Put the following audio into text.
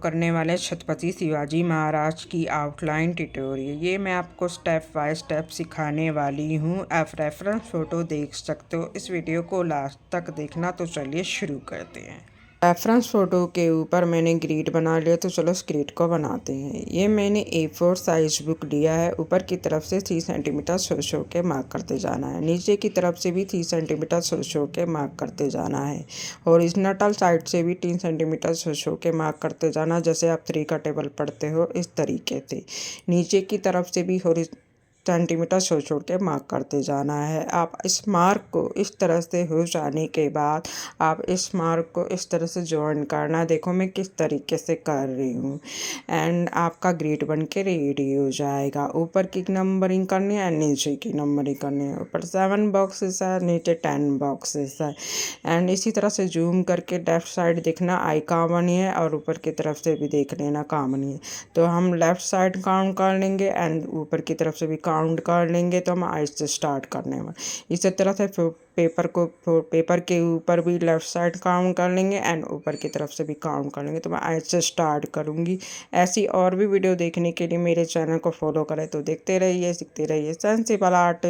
करने वाले छत्रपति शिवाजी महाराज की आउटलाइन ट्यूटोरियल। ये मैं आपको स्टेप बाय स्टेप सिखाने वाली हूँ। आप रेफरेंस फ़ोटो देख सकते हो। इस वीडियो को लास्ट तक देखना। तो चलिए शुरू करते हैं। रेफरेंस फ़ोटो के ऊपर मैंने ग्रिड बना लिया, तो चलो इस ग्रिड को बनाते हैं। ये मैंने A4 साइज बुक लिया है। ऊपर की तरफ से 3 सेंटीमीटर छोड़ के मार्क करते जाना है। नीचे की तरफ से भी 3 सेंटीमीटर छोड़ के मार्क करते जाना है। हॉरिजॉन्टल साइड से भी 3 सेंटीमीटर छोड़ के मार्क करते जाना, जैसे आप 3 का टेबल पढ़ते हो इस तरीके से। नीचे की तरफ से भी सेंटीमीटर छोड़ के मार्क करते जाना है। आप इस मार्क को इस तरह से हो जाने के बाद आप इस मार्क को इस तरह से जॉइन करना। देखो मैं किस तरीके से कर रही हूँ। एंड आपका ग्रिड बन के रेडी हो जाएगा। ऊपर की नंबरिंग करनी है, नीचे की नंबरिंग करनी है। ऊपर 7 बॉक्सेस है, नीचे 10 बॉक्सेस है। एंड इसी तरह से जूम करके लेफ्ट साइड देखना आई कॉमन है, और ऊपर की तरफ से भी देख लेना कॉमन है। तो हम लेफ्ट साइड काउंट कर लेंगे एंड ऊपर की तरफ से भी काउंट कर लेंगे। तो हम आज से स्टार्ट करने में इसी तरह से पेपर के ऊपर भी लेफ्ट साइड काउंट कर लेंगे एंड ऊपर की तरफ से भी काउंट कर लेंगे। तो मैं आज से स्टार्ट करूँगी। ऐसी और भी वीडियो देखने के लिए मेरे चैनल को फॉलो करें। तो देखते रहिए, सीखते रहिए। Sensible art.